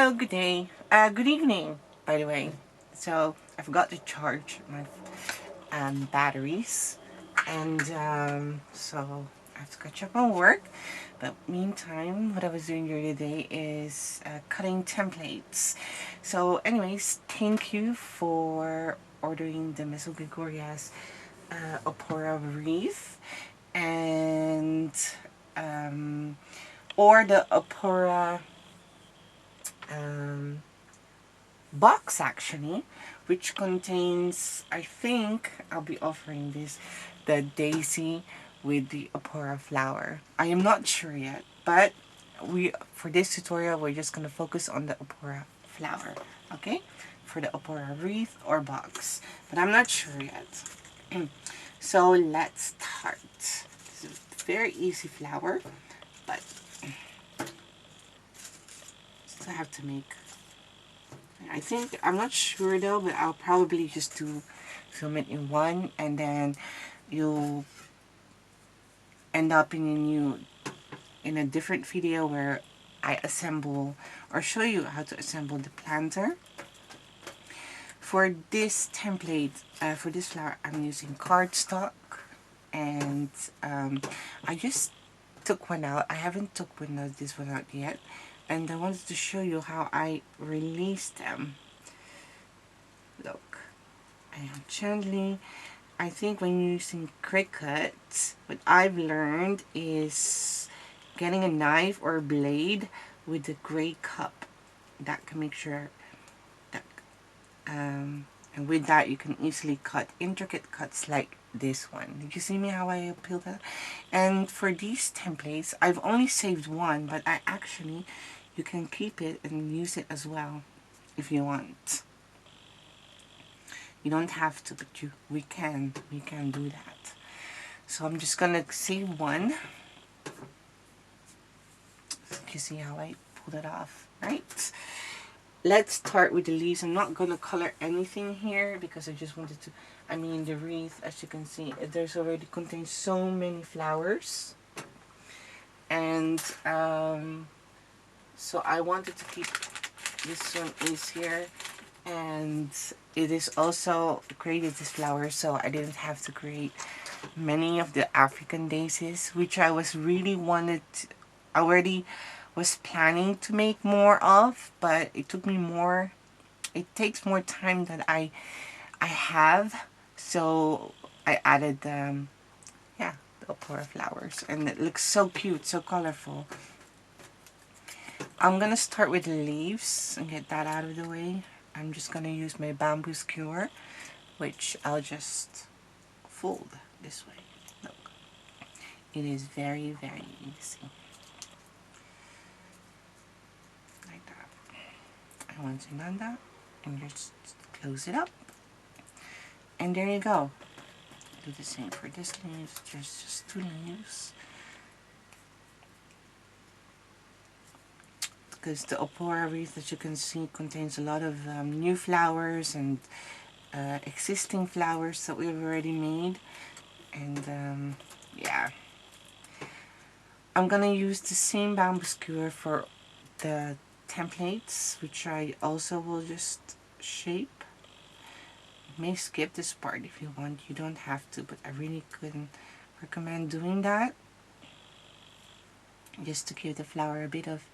Hello, good day. Good evening, by the way. So I forgot to charge my batteries, and so I have to catch up on work. But meantime, what I was doing during the day is cutting templates. So, anyways, thank you for ordering the Mesogregoria's Opora wreath and or the Opora um, box actually, which contains, I think I'll be offering this, the daisy with the Opora flower. I am not sure yet, but for this tutorial we're just going to focus on the Opora flower, okay, for the Opora wreath or box, but I'm not sure yet. So let's start. This is a very easy flower, but still have to make, I think, I'm not sure though, but I'll probably just film it in one, and then you'll end up in a different video where I assemble or show you how to assemble the planter. For this template, for this flower, I'm using cardstock, and I just took one out. I haven't took this one out yet, and I wanted to show you how I release them. Look, I am gently. I think when using Cricut, what I've learned is getting a knife or a blade with the gray cup. That can make sure that, and with that you can easily cut intricate cuts like this one. Did you see me how I peeled that? And for these templates, I've only saved one, but you can keep it and use it as well if you want. You don't have to, but we can do that. So I'm just gonna save one. You see how I pulled it off, right? Let's start with the leaves. I'm not gonna color anything here because I just wanted to. I mean, the wreath, as you can see, there's already contains so many flowers, and so I wanted to keep this one easier. And it is also created this flower, so I didn't have to create many of the African daisies, which I was already was planning to make more of, but it takes more time than I have, so I added the Opora flowers, and it looks so cute, so colorful. I'm gonna start with the leaves and get that out of the way. I'm just gonna use my bamboo skewer, which I'll just fold this way. Look, it is very, very easy. Like that. And once you've done that, and just close it up. And there you go. Do the same for this leaf. There's just 2 leaves. Because the Opora wreath, as you can see, contains a lot of new flowers and existing flowers that we've already made. And yeah, I'm gonna use the same bamboo skewer for the templates, which I also will just shape. You may skip this part if you want, you don't have to, but I really couldn't recommend doing that, just to give the flower a bit of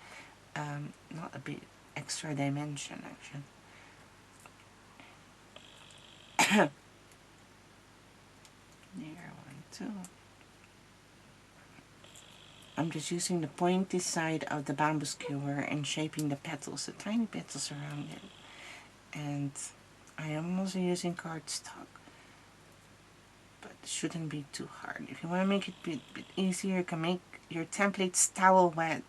not a bit, extra dimension actually. There, 1, 2. I'm just using the pointy side of the bamboo skewer and shaping the petals, the tiny petals around it. And I am also using cardstock, but it shouldn't be too hard. If you want to make it a bit easier, you can make your templates towel wet,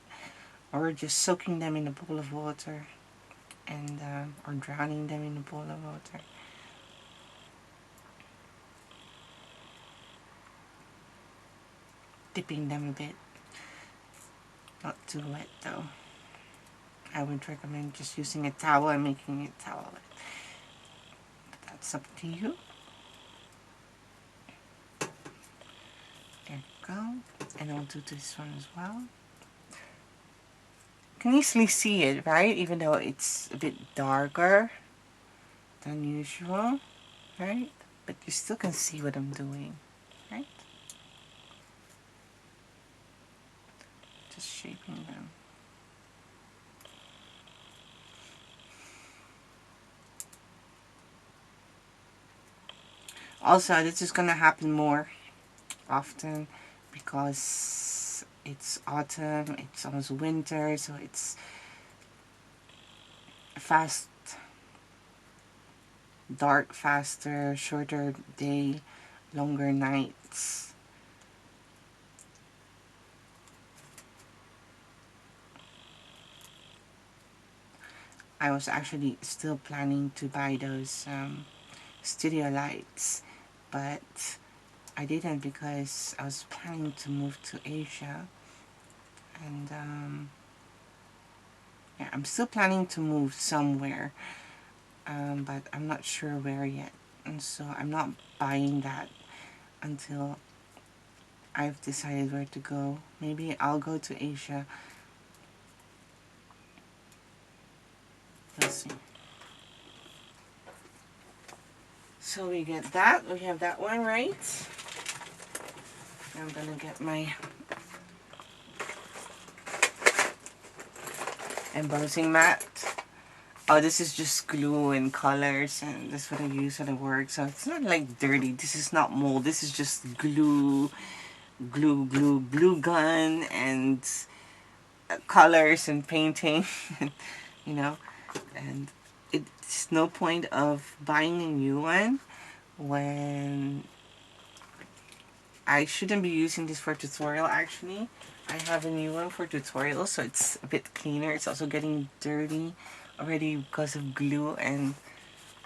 or just soaking them in a bowl of water, and or drowning them in a bowl of water. Dipping them a bit. Not too wet though. I would recommend just using a towel and making it towel wet. But that's up to you. There you go. And I'll do this one as well. can easily see it, right? Even though it's a bit darker than usual, right? But you still can see what I'm doing, right? Just shaping them. Also, this is gonna happen more often because it's autumn, it's almost winter, so it's fast, dark faster, shorter day, longer nights. I was actually still planning to buy those studio lights, but I didn't because I was planning to move to Asia, and yeah, I'm still planning to move somewhere, but I'm not sure where yet, and so I'm not buying that until I've decided where to go. Maybe I'll go to Asia. Let's see. So we get that. We have that one right. I'm gonna get my embossing mat. Oh, this is just glue and colors, and that's what I use when I work. So it's not like dirty. This is not mold. This is just glue gun, and colors and painting, you know. And it's no point of buying a new one when I shouldn't be using this for tutorial. Actually, I have a new one for tutorial, so it's a bit cleaner. It's also getting dirty already because of glue, and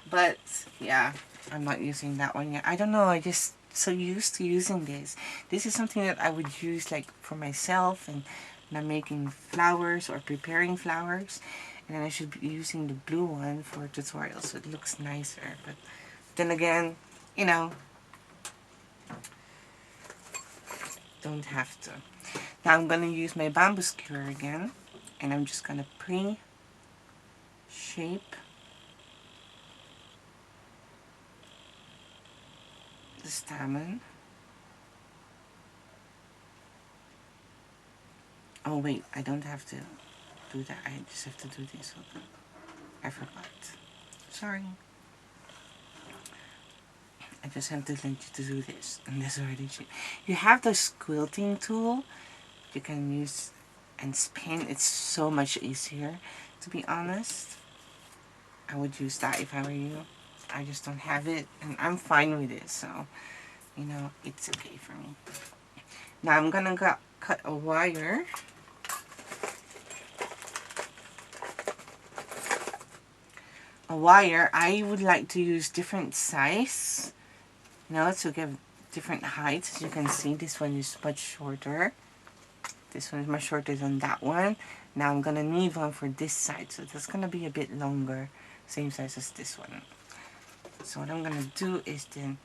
but yeah, I'm not using that one yet. I don't know, I just so used to using this. This is something that I would use like for myself, and when I'm making flowers or preparing flowers, and then I should be using the blue one for tutorials, so it looks nicer. But then again, you know, don't have to. Now I'm gonna use my bamboo skewer again, and I'm just gonna pre-shape the stamen. Oh wait, I don't have to do that. I just have to do this. Okay. I forgot. Sorry. I just have to let you to do this. And this already. You have the quilting tool you can use and spin. It's so much easier, to be honest. I would use that if I were you. I just don't have it, and I'm fine with it, so you know, it's okay for me. Now I'm gonna cut a wire. I would like to use different size, you know, to give different heights. As you can see, this one is much shorter. This one is much shorter than that one. Now I'm gonna need one for this side, so that's gonna be a bit longer, same size as this one. So what I'm gonna do is then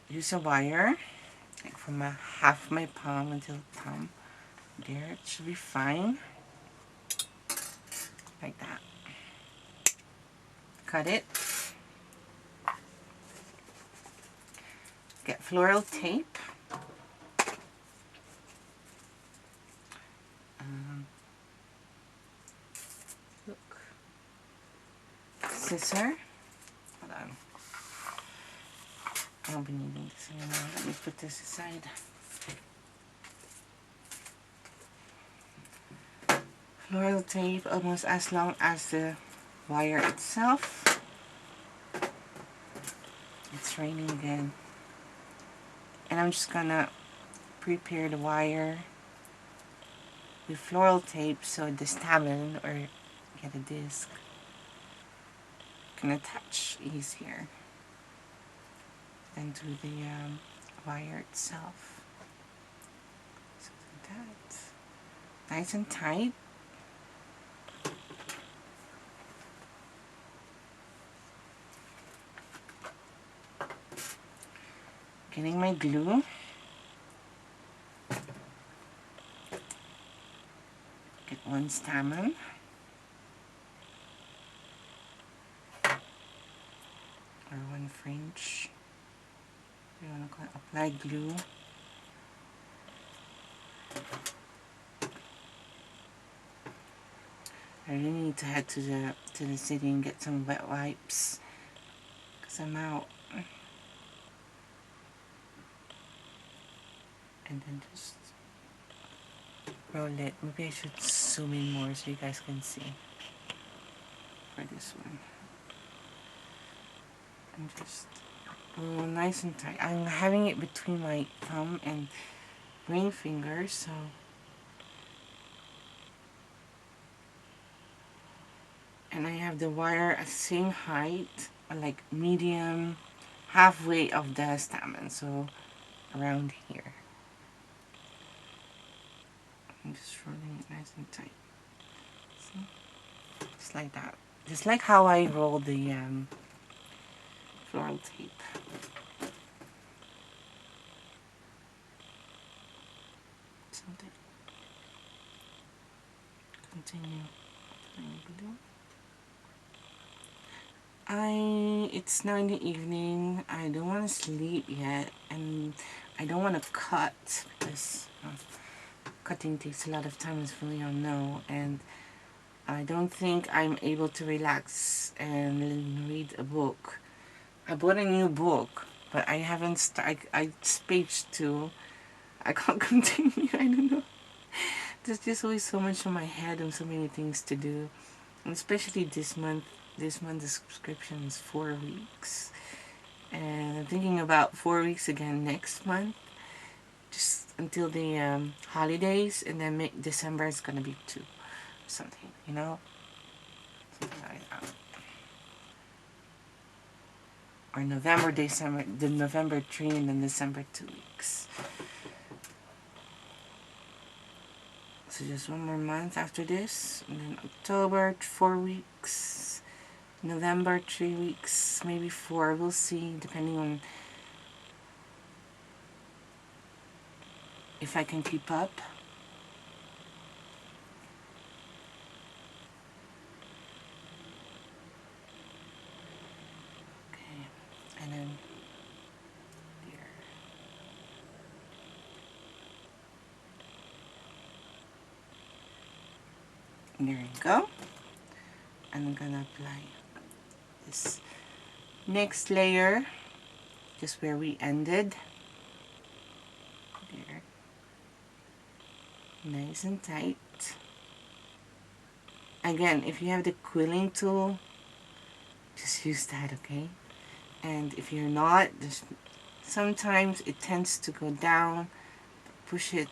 use a wire, like from half my palm until thumb. There, it should be fine, like that. Cut it. Get floral tape. Look. Scissor. Hold on. I won't be needing this anymore. Let me put this aside. Floral tape almost as long as the wire itself. It's raining again. And I'm just gonna prepare the wire with floral tape so the stamen, or get a disc, can attach easier than to the wire itself. So do that. Nice and tight. Getting my glue. Get one stamen. Or one fringe. You want to apply glue. I really need to head to the city and get some wet wipes because I'm out. And then just roll it. Maybe I should zoom in more so you guys can see for this one. And just nice and tight. I'm having it between my thumb and ring finger, so and I have the wire at the same height, like medium, halfway of the stamen, so around here. I'm just rolling it nice and tight. See? Just like that. Just like how I roll the floral tape. Something. Continue. It's now in the evening. I don't want to sleep yet, and I don't want to cut because cutting takes a lot of time, as you all know, and I don't think I'm able to relax and read a book. I bought a new book, but I haven't started. It's page 2. I can't continue. I don't know. There's just always so much on my head and so many things to do, and especially this month. This month the subscription is 4 weeks, and I'm thinking about 4 weeks again next month, just until the holidays, and then December is gonna be 2 or something, you know, something like that. Or November, December, the November 3 and then December 2 weeks. So just one more month after this, and then October 4 weeks. November 3 weeks, maybe 4, we'll see, depending on if I can keep up. Okay, and then here. There you go. And I'm gonna apply this next layer, just where we ended. There. Nice and tight. Again, if you have the quilling tool, just use that, okay? And if you're not, just sometimes it tends to go down. Push it,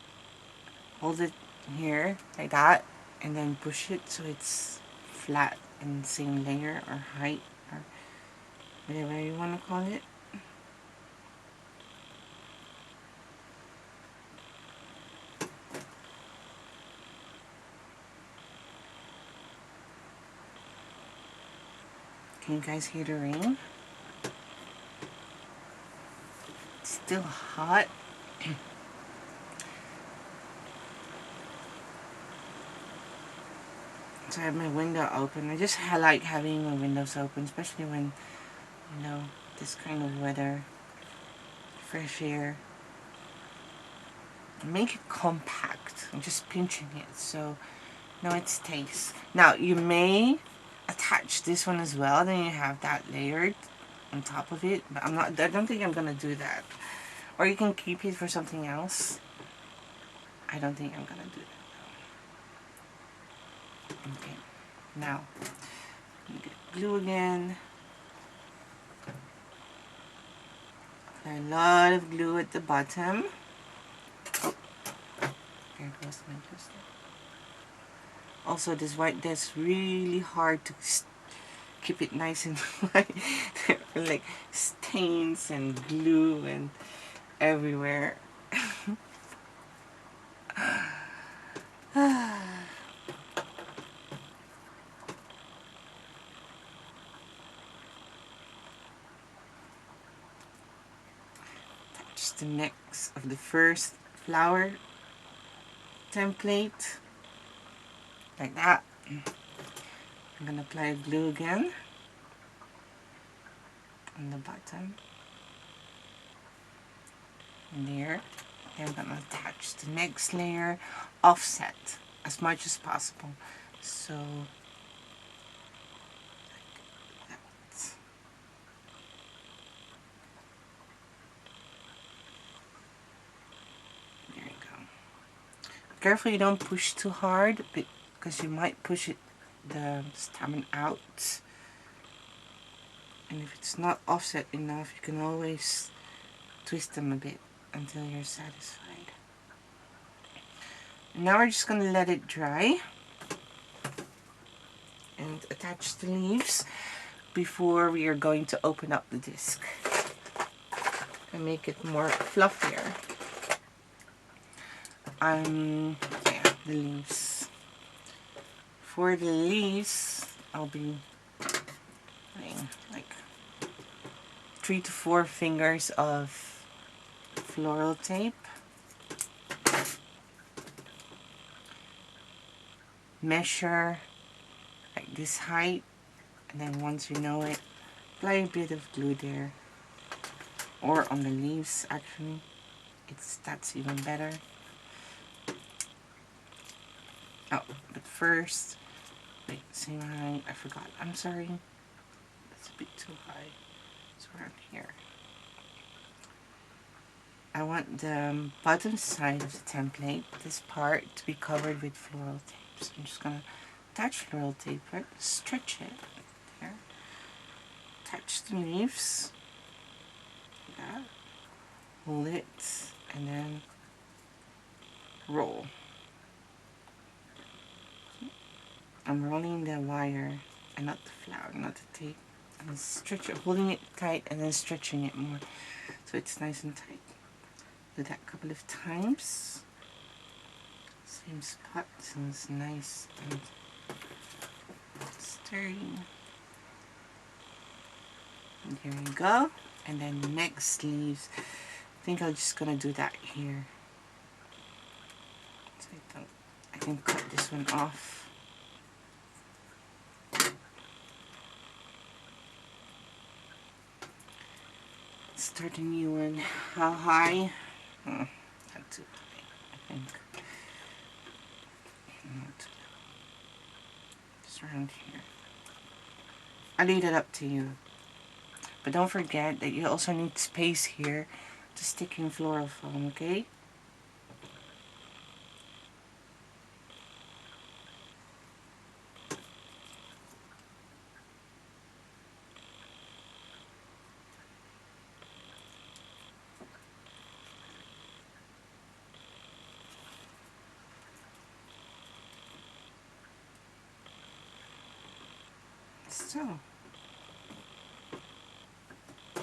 hold it here like that, and then push it so it's flat in the same layer or height or whatever you want to call it. Can you guys hear the rain? It's still hot. So I have my window open. I just like having my windows open, especially when, you know, this kind of weather, fresh air. Make it compact. I'm just pinching it so no, it stays. Now you may attach this one as well, then you have that layered on top of it, but I don't think I'm gonna do that. Or you can keep it for something else. I don't think I'm gonna do that. Okay, now get glue again. Apply a lot of glue at the bottom. Oh, there goes my twister. Also, this white, that's really hard to keep it nice and white. There are like stains and glue and everywhere. That's the next of the first flower template. like that. I'm gonna apply glue again on the bottom and there. Then I'm gonna attach the next layer, offset as much as possible. So like that. There you go. Careful you don't push too hard because you might push the stamen out. And if it's not offset enough, you can always twist them a bit until you're satisfied. And now we're just going to let it dry and attach the leaves before we are going to open up the disc and make it more fluffier. Yeah, the leaves. For the leaves, I'll be putting like 3 to 4 fingers of floral tape. Measure like this height, and then once you know it, apply a bit of glue there, or on the leaves actually. That's even better. Oh, but first, wait, same height. I forgot. I'm sorry. That's a bit too high. It's around here. I want the bottom side of the template, this part, to be covered with floral tape. So I'm just gonna attach floral tape, right? Stretch it. There. Attach the leaves. Like that. Hold it, and then roll. I'm rolling the wire and not the flower, not the tape. And stretch it, holding it tight and then stretching it more so it's nice and tight. Do that a couple of times. Same spot, so it's nice and sturdy. And here we go. And then next leaves. I think I'm just gonna do that here. So I can cut this one off. Start a new one. How high? Not too high, I think. Not too low. Just around here. I'll leave it up to you. But don't forget that you also need space here to stick in floral foam, okay?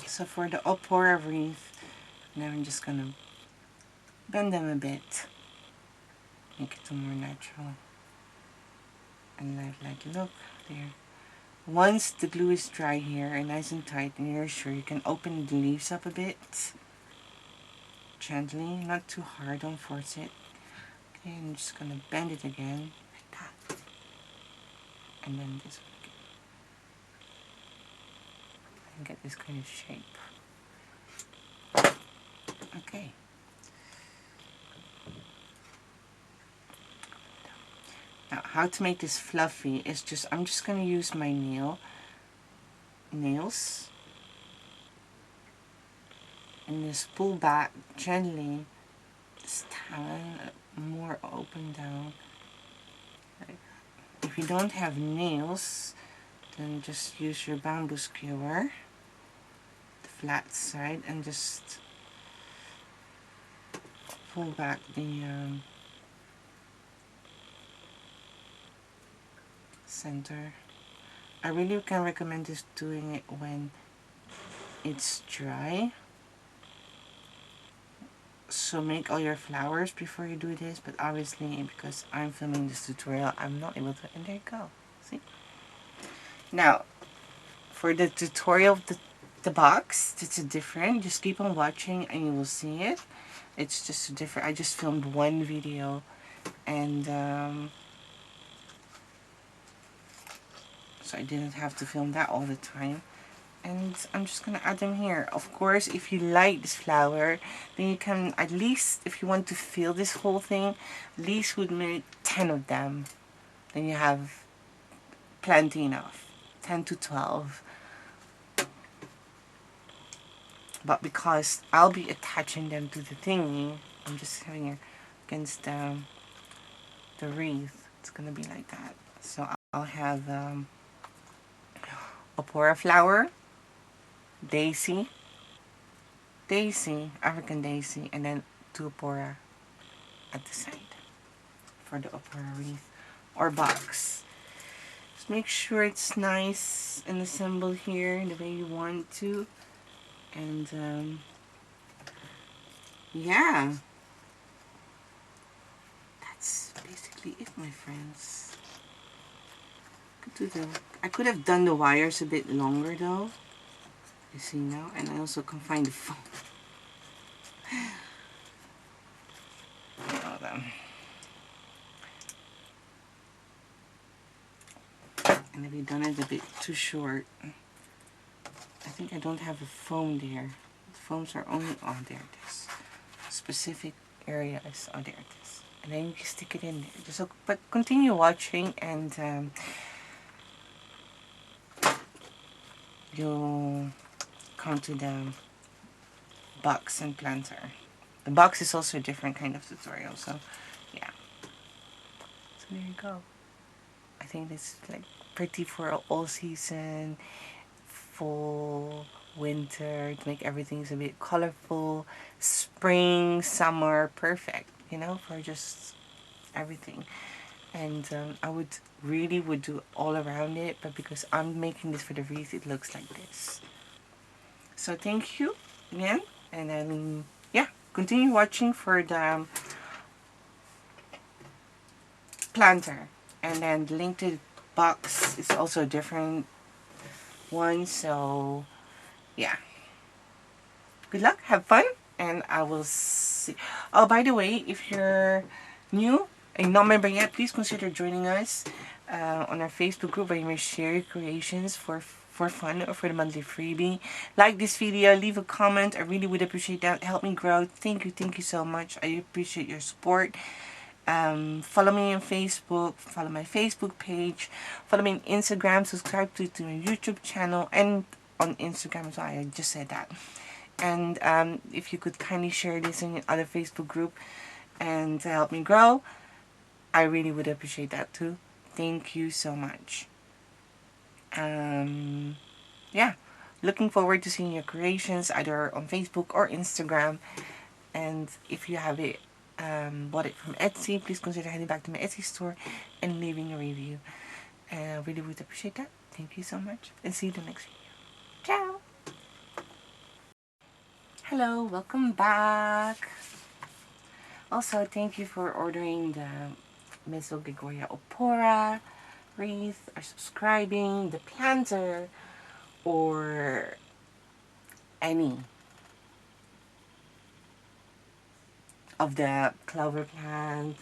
So for the Opora wreath, now I'm just gonna bend them a bit, make it more natural and lifelike. Look there. Once the glue is dry here and nice and tight and you're sure, you can open the leaves up a bit gently, not too hard, don't force it. Okay, I'm just gonna bend it again like that, and then this one again, and get this kind of shape. Okay. Now, how to make this fluffy is I'm just gonna use my nails and just pull back gently this talon more open down. If you don't have nails, then just use your bamboo skewer, the flat side, and just pull back the center. I really can recommend this doing it when it's dry. So make all your flowers before you do this, but obviously because I'm filming this tutorial, I'm not able to. And there you go. See? Now, for the tutorial of the box, it's a different. Just keep on watching and you will see it. It's just a different. I just filmed one video, and so I didn't have to film that all the time. And I'm just gonna add them here. Of course, if you like this flower, then you can, at least if you want to fill this whole thing, at least would make 10 of them. Then you have plenty enough. 10 to 12. But because I'll be attaching them to the thingy, I'm just having it against the wreath. It's gonna be like that. So I'll have Opora Flower, Daisy, African Daisy, and then 2 Opora at the side for the Opora wreath or box. Just make sure it's nice and assembled here the way you want to. And yeah, that's basically it, my friends. I could have done the wires a bit longer though. You see now, and I also can find the phone. Hold on. And if you've done it a bit too short, I think I don't have a foam there. The foams are only, oh there it is. Specific areas, oh there it is. And then you can stick it in there. Just, but continue watching, and you'll come to the box and planter. The box is also a different kind of tutorial, so yeah. So there you go. I think this is like pretty for all season, fall, winter, to make everything a bit colorful, spring, summer, perfect, you know, for just everything. And I would do all around it, but because I'm making this for the wreath, it looks like this. So thank you again, and then yeah, continue watching for the planter, and then the link to the box is also a different one. So yeah, good luck, have fun, and I will see. Oh, by the way, if you're new and not member yet, please consider joining us on our Facebook group, where you may share your creations for fun or for the monthly freebie. Like this video, leave a comment. I really would appreciate that. Help me grow. Thank you so much. I appreciate your support. Follow me on Facebook, follow my Facebook page, follow me on Instagram, subscribe to my YouTube channel, and on Instagram as well. I just said that. And if you could kindly share this in your other Facebook group and to help me grow, I really would appreciate that too. Thank you so much. Yeah, looking forward to seeing your creations either on Facebook or Instagram. And if you have it bought it from Etsy, please consider heading back to my Etsy store and leaving a review. And I really would appreciate that. Thank you so much, and see you in the next video. Ciao! Hello, welcome back. Also, thank you for ordering the Meso Gregoria Opora wreath, or subscribing, the planter, or any of the clover plant,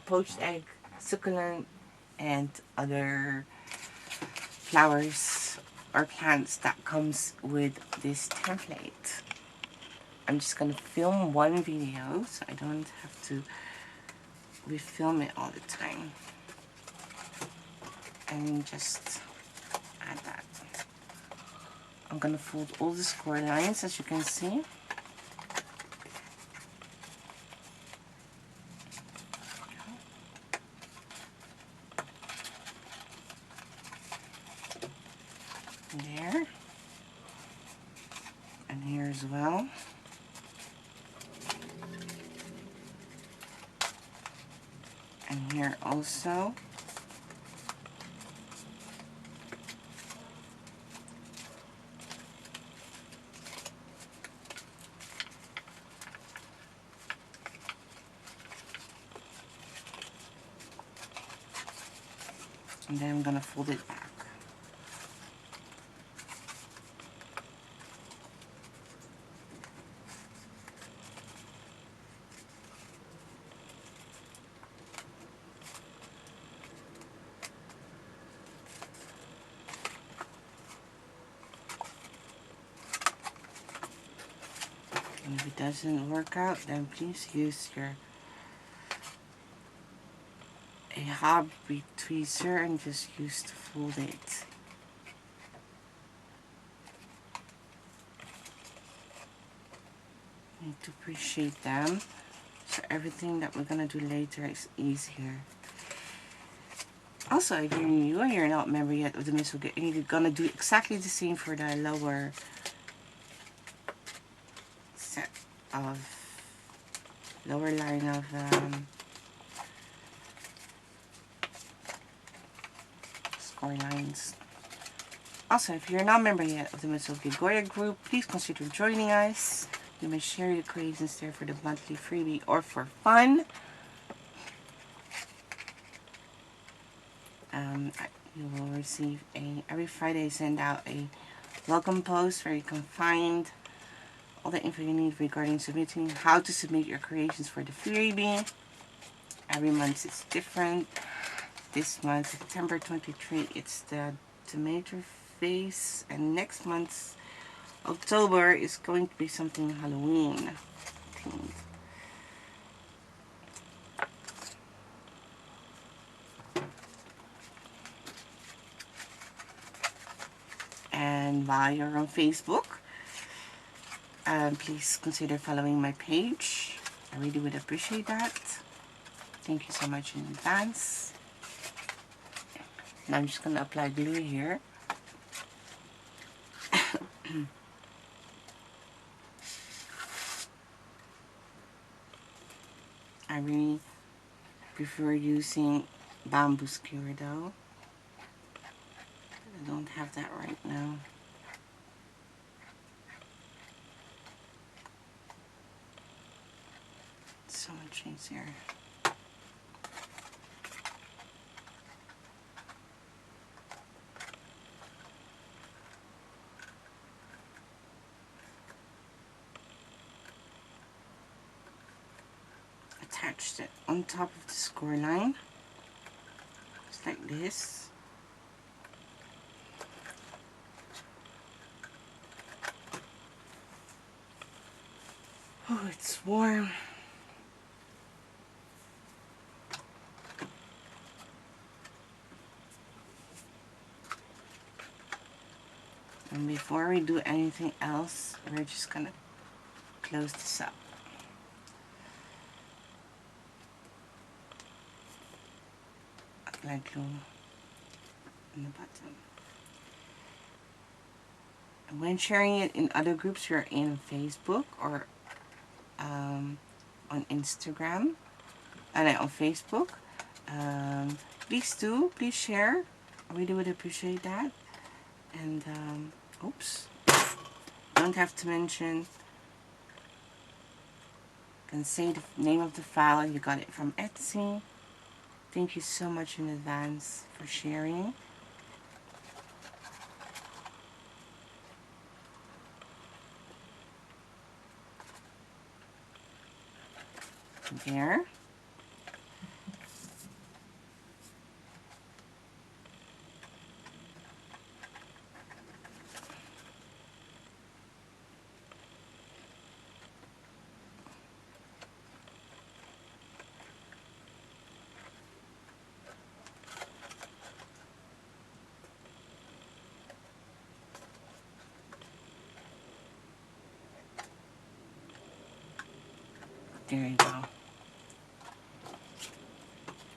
poached egg, succulent, and other flowers or plants that comes with this template. I'm just gonna film one video so I don't have to refilm it all the time, and just add that. I'm gonna fold all the score lines, as you can see. There, and here as well. And here also. And then I'm gonna fold it back. If it doesn't work out, then please use a hobby tweezer and just use to fold it. Need to appreciate them, so everything that we're gonna do later is easier. Also, if you're new and you're not a member yet of the Miss Will you're gonna do exactly the same for the lower set of lower line of score lines. Also, if you're not a member yet of the Miss Will Goya group, please consider joining us. You may share your creations there for the monthly freebie or for fun. You will receive every Friday I send out a welcome post where you can find all the info you need regarding submitting, how to submit your creations for the freebie. Every month it's different. This month, September 23, it's the tomato face, and next month, October, is going to be something Halloween themed. And while you're on Facebook, please consider following my page. I really would appreciate that. Thank you so much in advance. Now I'm just going to apply glue here. I really prefer using bamboo skewer though. I don't have that right now. It's so much easier. Attached it on top of the score line, just like this. Oh, it's warm. And before we do anything else, we're just gonna close this up. Apply glue in the bottom. And when sharing it in other groups, you're in Facebook or on Instagram and on Facebook, please share. I really would appreciate that. And oops, don't have to mention. You can say the name of the file. You got it from Etsy. Thank you so much in advance for sharing. There. There you go.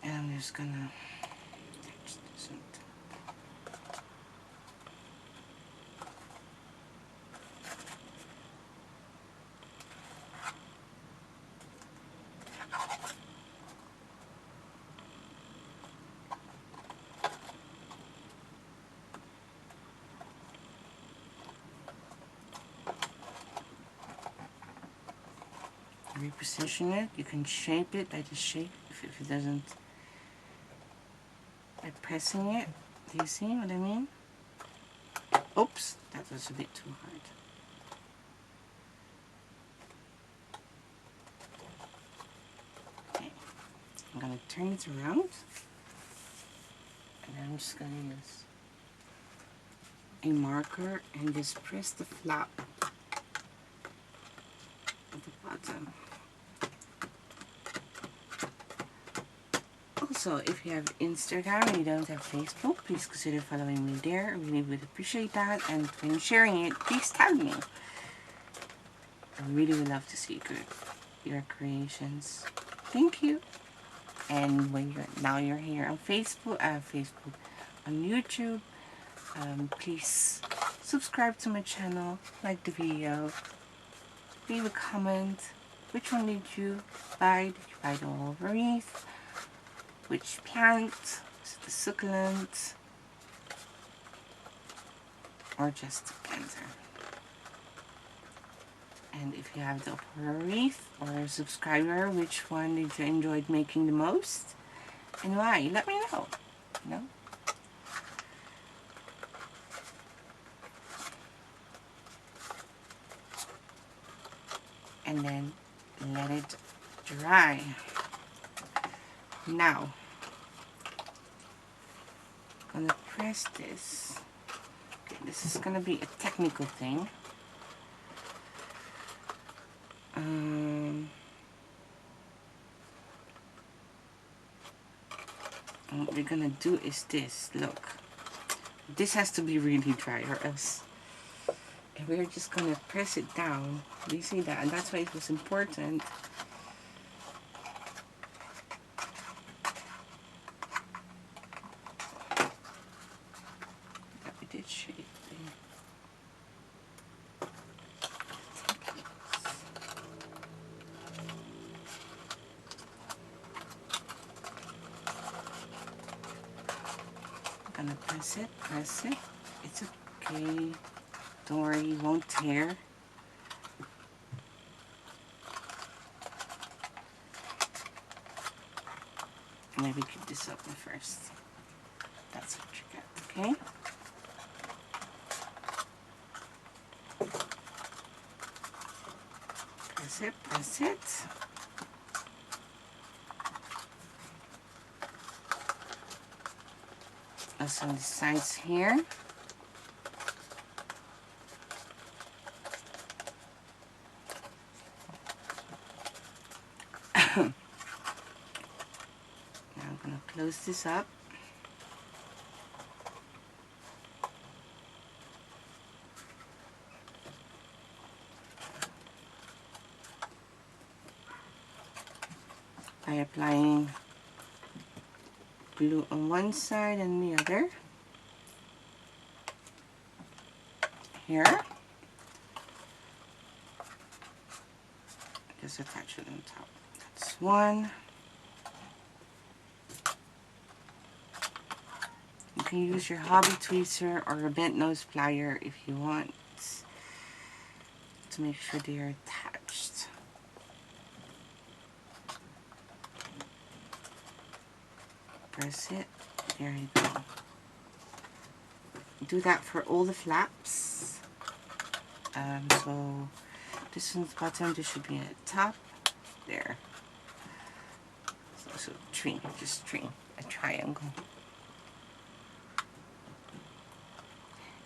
And I'm just gonna attach this on top. Reposition it. You can shape it by the shape if it doesn't, by pressing it. Do you see what I mean? Oops, that was a bit too hard. Okay, I'm gonna turn it around, and I'm just gonna use a marker and just press the flap of Also, if you have Instagram and you don't have Facebook, please consider following me there. I really would appreciate that. And when you're sharing it, please tag me. I really would love to see your creations. Thank you. And when you're here on Facebook, on YouTube, please subscribe to my channel, like the video, leave a comment. Which one did you buy? Did you buy the whole wreath? Which plant? Is it the succulent? Or just the cleanser? And if you have the Opora wreath or a subscriber, which one did you enjoy making the most? And why? Let me know. You know? And then let it dry. Now, I'm gonna press this. Okay, this is gonna be a technical thing. And what we're gonna do is this. Look, this has to be really dry, or else. And we're just gonna press it down. Do you see that? And that's why it was important. That we did shape it. I'm gonna press it. It's okay. Don't worry, it won't tear. Maybe keep this open first. That's what you get, okay? Press it. Also on the sides here. Now I'm going to close this up. By applying glue on one side and the other. Here. Just attach it on top. That's one. You can use your hobby tweezer or a bent nose plier if you want to make sure they are attached. Press it. There you go. Do that for all the flaps. So this one's bottom, this should be at the top. There. So just a triangle.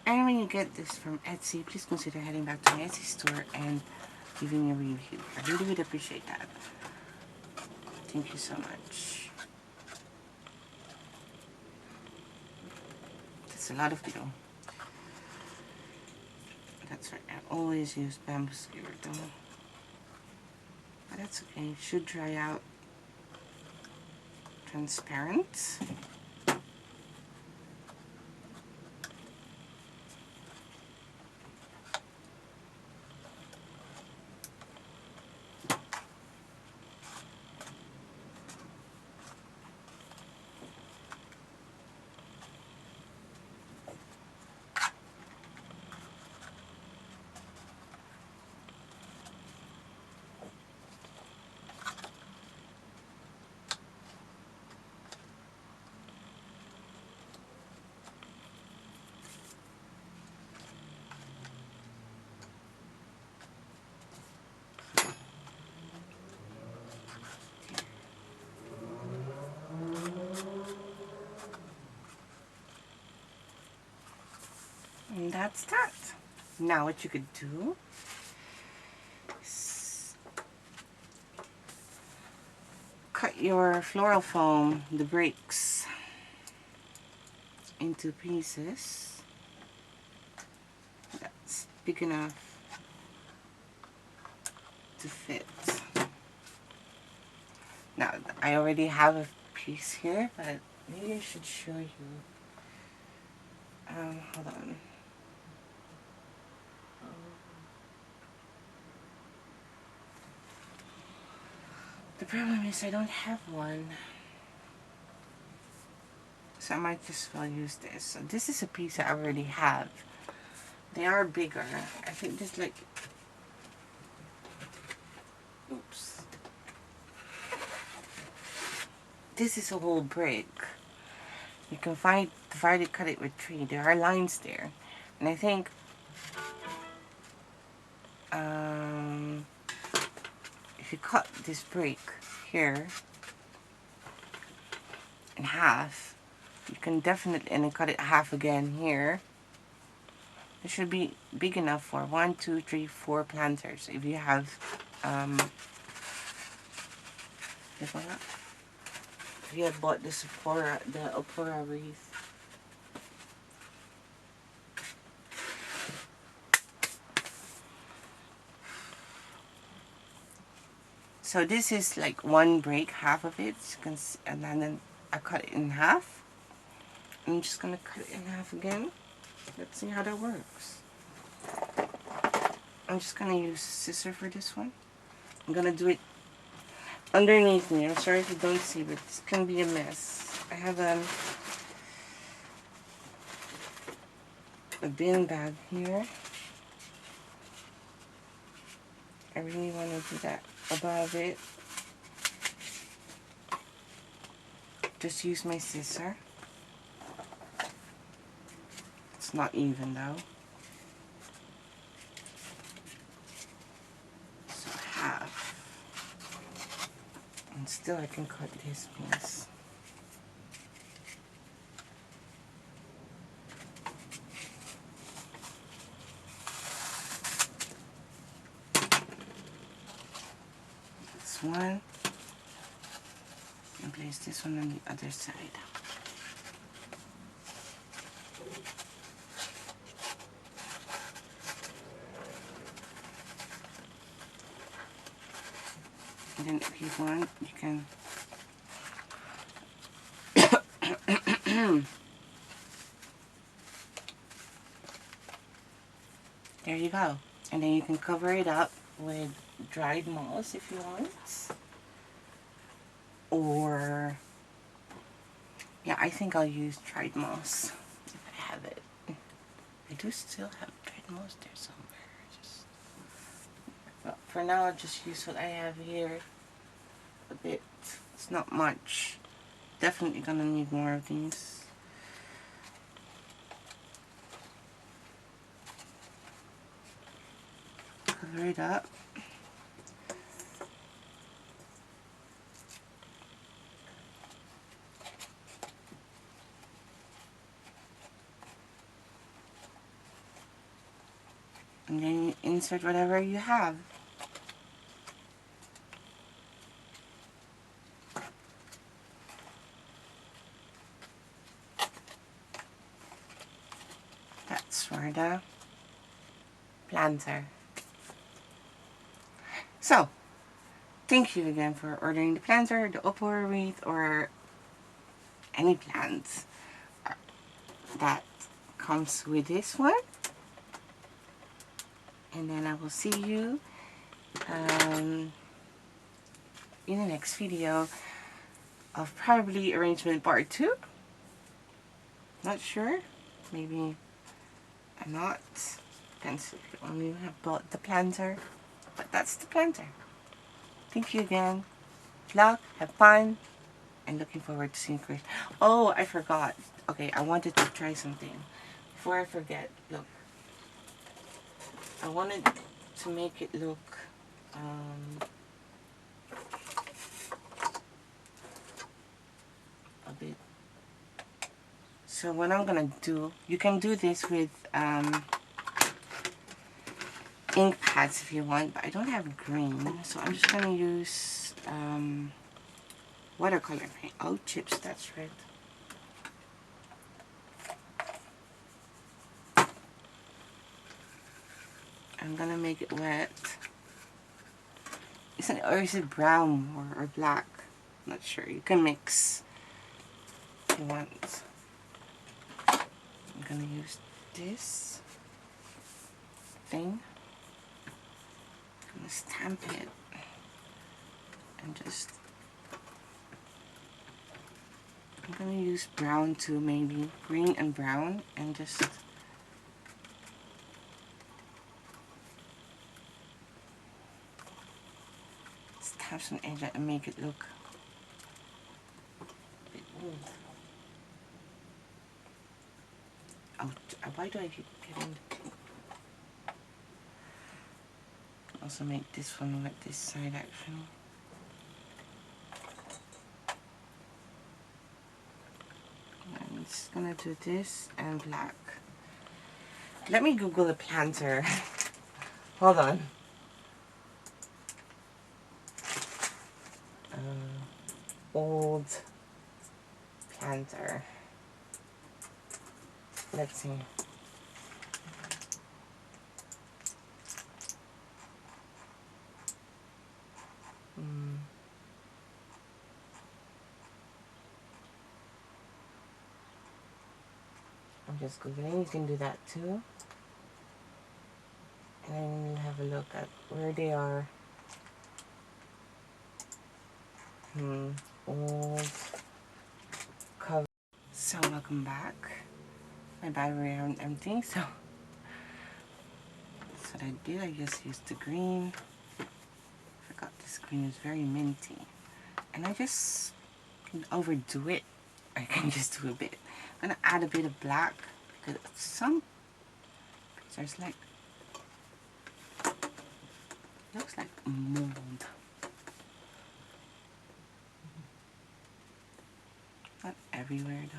And when you get this from Etsy, please consider heading back to my Etsy store and leaving a review. I really would appreciate that. Thank you so much. That's a lot of glue. That's right, I always use bamboo skewer though. But that's okay, it should dry out transparent. And that's that. Now what you could do is your floral foam, the bricks, into pieces that's big enough to fit. Now, I already have a piece here, but maybe I should show you. Hold on. The problem is I don't have one. So I might just well use this. So this is a piece I already have. They are bigger. I think this like, oops. This is a whole brick. You can find, I've already cut it with 3. There are lines there. And I think if you cut this brick here in half, you can definitely, and then cut it half again here. It should be big enough for 1, 2, 3, 4 planters. If you have this one up. If you have bought this the Opora wreath. So this is like one break, half of it, you can see, and then I cut it in half. I'm just gonna cut it in half again. Let's see how that works. I'm just gonna use scissor for this one. I'm gonna do it underneath me. I'm sorry if you don't see, but this can be a mess. I have a bin bag here. I really want to do that above it. Just use my scissor. It's not even though. So half. And still I can cut this piece. This one. And place this one on the other side. And then if you want, you can there you go. And then you can cover it up with dried moss if you want. Or, yeah, I think I'll use dried moss if I have it. I do still have dried moss there somewhere. But for now, I'll just use what I have here. A bit. It's not much. Definitely gonna need more of these. Cover it up. And then you insert whatever you have. That's for the planter. So, thank you again for ordering the planter, the Opora wreath, or any plants that comes with this one. And then I will see you in the next video of probably arrangement part 2. Not sure. Maybe I'm not. Depends when we have bought the planter. But that's the planter. Thank you again. Good luck. Have fun. And looking forward to seeing Chris. Oh, I forgot. Okay, I wanted to try something. Before I forget, look. I wanted to make it look a bit. So what I'm gonna do, you can do this with ink pads if you want, but I don't have green, so I'm just gonna use watercolor paint. Oh, chips, that's right. I'm gonna make it wet. Or is it brown or black? I'm not sure. You can mix if you want. I'm gonna use this thing. I'm gonna stamp it and just. I'm gonna use brown too, maybe green and brown, and just stamp some edge and make it look a bit old. Oh, why do I keep getting the pink? Also make this one with this side actually. I'm just gonna do this and black. Let me Google a planter. Hold on. Old planter. Let's see. I'm just Googling. You can do that too. And then we'll have a look at where they are. Old cover. So welcome back. My battery ran empty, so that's what I did. I just used the green. Forgot this green is very minty. And I just can overdo it. I can just do a bit. I'm gonna add a bit of black because some pictures like looks like mold. Not everywhere though.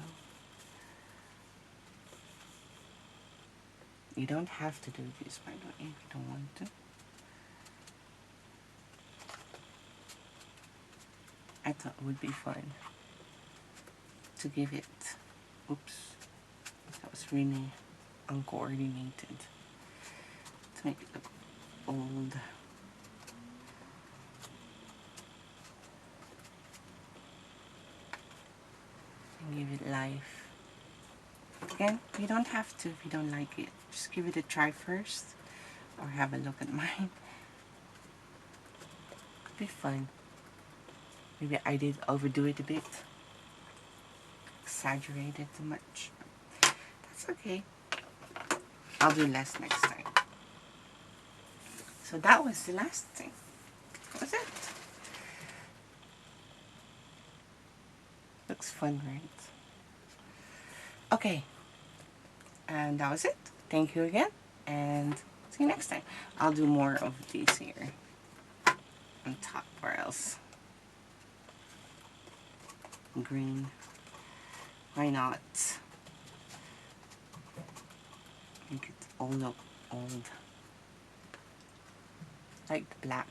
You don't have to do this, by the way, if you don't want to. I thought it would be fun to give it, oops, that was really uncoordinated, to make it look old. And give it life. Again, you don't have to if you don't like it. Just give it a try first, or have a look at mine. Could be fun. Maybe I did overdo it a bit. Exaggerated too much. That's okay. I'll do less next time. So that was the last thing. That was it. Looks fun, right? Okay. And that was it. Thank you again. And see you next time. I'll do more of these here. On top. Where else? Green. Why not? Make it all look old. Like the black.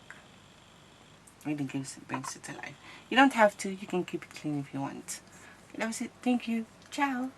Really brings it to life. You don't have to. You can keep it clean if you want. Okay, that was it. Thank you. Ciao.